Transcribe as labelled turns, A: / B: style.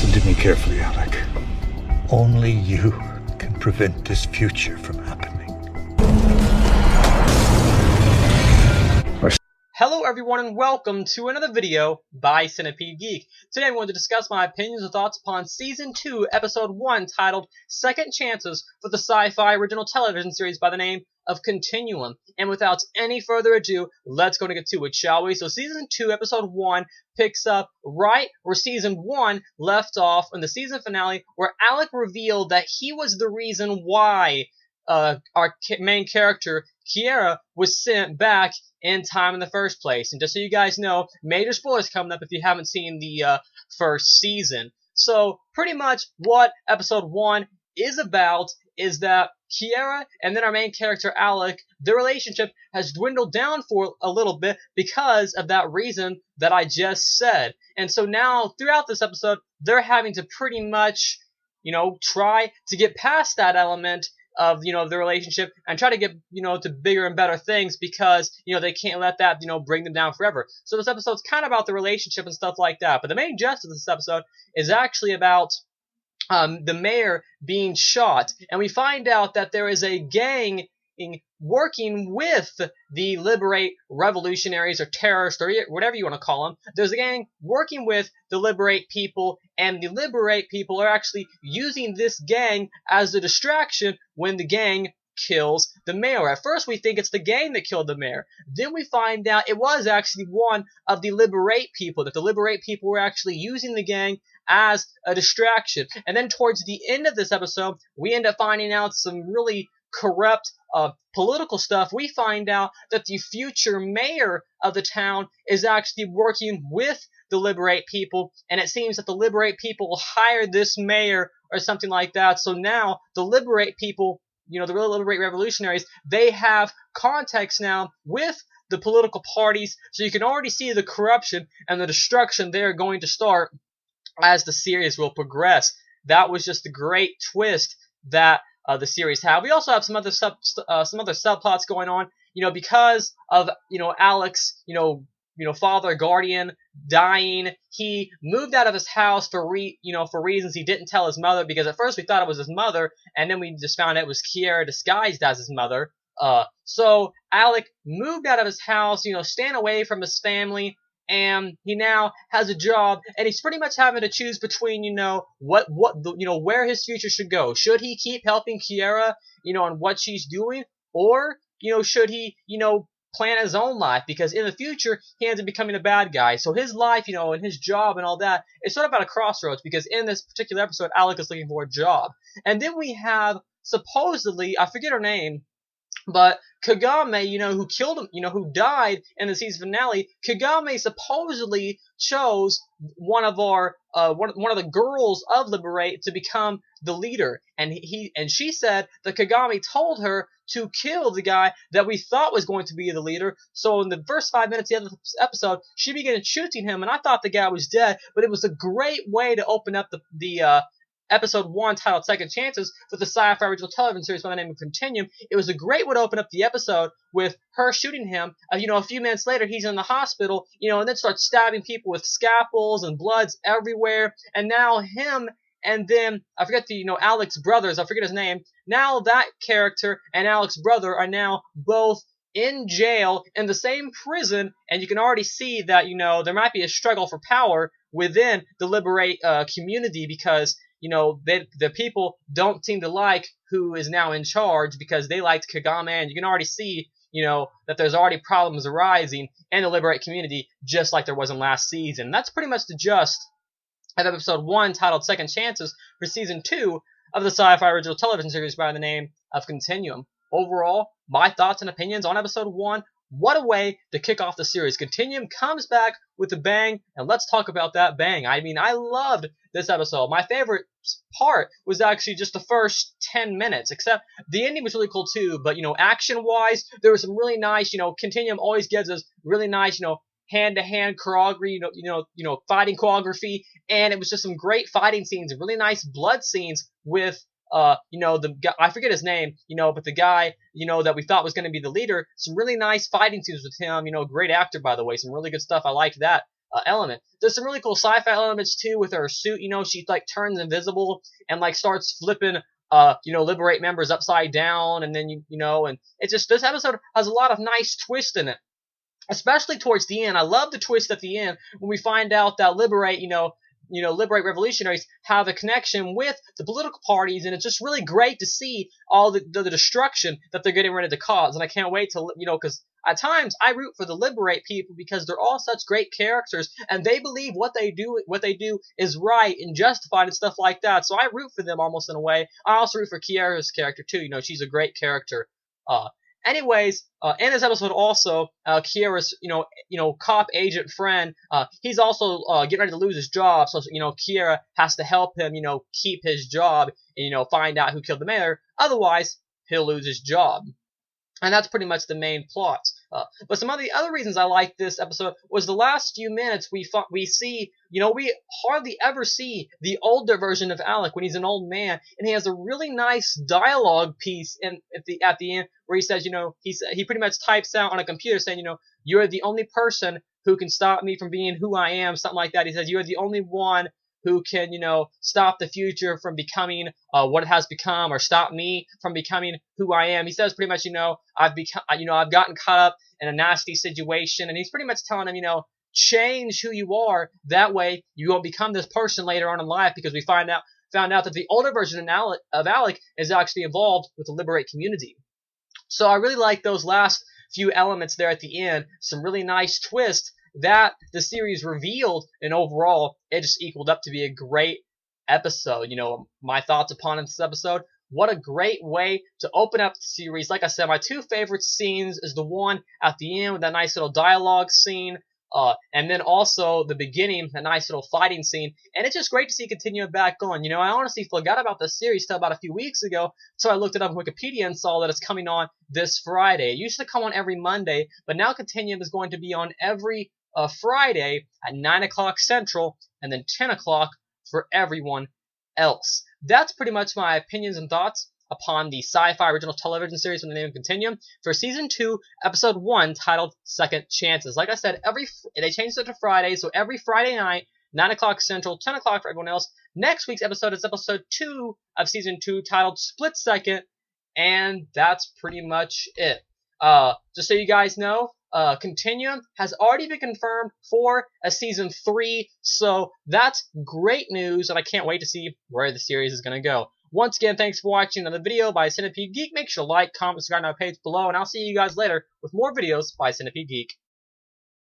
A: Listen to me carefully, Alec. Only you can prevent this future from happening.
B: Hello everyone and welcome to another video by Centipede Geek. Today I'm going to discuss my opinions and thoughts upon Season 2, Episode 1, titled Second Chances for the sci-fi original television series by the name of Continuum. And without any further ado, let's go and get to it, shall we? So Season 2, Episode 1 picks up right where Season 1 left off in the season finale, where Alec revealed that he was the reason why our main character, Kiera, was sent back in time in the first place. And just so you guys know, major spoilers coming up if you haven't seen the first season. So pretty much what episode 1 is about is that Kiera and then our main character Alec, their relationship has dwindled down for a little bit because of that reason that I just said. And so now throughout this episode, they're having to pretty much, try to get past that element of, the relationship and try to get, to bigger and better things because, they can't let that, bring them down forever. So this episode's kind of about the relationship and stuff like that. But the main gist of this episode is actually about the mayor being shot. And we find out that there is a gang working with the Liberate revolutionaries or terrorists or whatever you want to call them. There's a gang working with the Liberate people, and the Liberate people are actually using this gang as a distraction when the gang kills the mayor. At first we think it's the gang that killed the mayor. Then we find out it was actually one of the Liberate people, that the Liberate people were actually using the gang as a distraction. And then towards the end of this episode, we end up finding out some really corrupt political stuff. We find out that the future mayor of the town is actually working with the Liberate people, and it seems that the Liberate people hired this mayor or something like that. So now the Liberate people, the real Liberate revolutionaries, they have contacts now with the political parties, so you can already see the corruption and the destruction they're going to start as the series will progress. That was just a great twist that the series have. We also have some other subplots going on, because of, Alex, father guardian dying. He moved out of his house for reasons he didn't tell his mother, because at first we thought it was his mother, and then we just found out it was Kiera disguised as his mother. So Alec moved out of his house, staying away from his family, and he now has a job, and he's pretty much having to choose between, where his future should go. Should he keep helping Kiera, on what she's doing, or, should he, plan his own life? Because in the future, he ends up becoming a bad guy. So his life, and his job and all that is sort of at a crossroads, because in this particular episode, Alec is looking for a job. And then we have, supposedly, I forget her name, but Kagame, who killed him, who died in the season finale, Kagame supposedly chose one of the girls of Liberate to become the leader, and she said that Kagame told her to kill the guy that we thought was going to be the leader. So in the first 5 minutes of the episode, she began shooting him, and I thought the guy was dead. But it was a great way to open up the Episode 1 titled Second Chances for the sci-fi original television series by the name of Continuum. It was a great way to open up the episode with her shooting him. A few minutes later, he's in the hospital, and then starts stabbing people with scalpels and blood's everywhere. And now him and then, I forget Alec's brothers, I forget his name. Now that character and Alec's brother are now both in jail in the same prison, and you can already see that, there might be a struggle for power within the Liberate community, because the people don't seem to like who is now in charge, because they liked Kagame, and you can already see, that there's already problems arising in the Liberate community, just like there was in last season. That's pretty much the gist of episode 1 titled Second Chances for season 2 of the sci-fi original television series by the name of Continuum. Overall, my thoughts and opinions on episode 1. What a way to kick off the series. Continuum comes back with a bang, and let's talk about that bang. I mean, I loved this episode. My favorite part was actually just the first 10 minutes, except the ending was really cool too, but, action-wise, there was some really nice, Continuum always gives us really nice, hand-to-hand choreography, fighting choreography, and it was just some great fighting scenes, really nice blood scenes with the guy, I forget his name, but the guy, that we thought was going to be the leader. Some really nice fighting scenes with him, great actor, by the way, some really good stuff. I liked that. element. There's some really cool sci-fi elements too with her suit. You know, she like turns invisible and like starts flipping liberate members upside down, and then and it's just, this episode has a lot of nice twists in it, especially towards the end. I love the twist at the end when we find out that Liberate revolutionaries have a connection with the political parties, and it's just really great to see all the destruction that they're getting ready to cause. And I can't wait to, because at times I root for the Liberate people because they're all such great characters, and they believe what they do is right and justified and stuff like that. So I root for them almost in a way. I also root for Kiara's character too. She's a great character. Anyways, in this episode also, Kiera's, cop agent friend, he's also, getting ready to lose his job. So, Kiera has to help him, keep his job and, find out who killed the mayor. Otherwise, he'll lose his job. And that's pretty much the main plot. But some of the other reasons I like this episode was the last few minutes we see, we hardly ever see the older version of Alec when he's an old man, and he has a really nice dialogue piece at the end where he says, he pretty much types out on a computer saying, you're the only person who can stop me from being who I am, something like that. He says, you're the only one who can, stop the future from becoming what it has become, or stop me from becoming who I am. He says pretty much, I've gotten caught up in a nasty situation, and he's pretty much telling him, change who you are. That way, you won't become this person later on in life, because we found out that the older version of Alec is actually involved with the Liberate community. So I really like those last few elements there at the end. Some really nice twists that the series revealed, and overall it just equaled up to be a great episode. My thoughts upon this episode: what a great way to open up the series. Like I said, my two favorite scenes is the one at the end with that nice little dialogue scene, and then also the beginning, a nice little fighting scene. And it's just great to see Continuum back on. I honestly forgot about the series till about a few weeks ago, so I looked it up on Wikipedia and saw that it's coming on this Friday. It used to come on every Monday, but now Continuum is going to be on every Friday at 9 o'clock Central, and then 10 o'clock for everyone else. That's pretty much my opinions and thoughts upon the sci-fi original television series from the name of Continuum for Season 2, Episode 1, titled Second Chances. Like I said, they changed it to Friday, so every Friday night, 9 o'clock Central, 10 o'clock for everyone else. Next week's episode is Episode 2 of Season 2, titled Split Second, and that's pretty much it. Just so you guys know, Continuum has already been confirmed for a Season 3, so that's great news, and I can't wait to see where the series is going to go. Once again, thanks for watching another video by Centipede Geek. Make sure to like, comment, subscribe to our page below, and I'll see you guys later with more videos by Centipede Geek.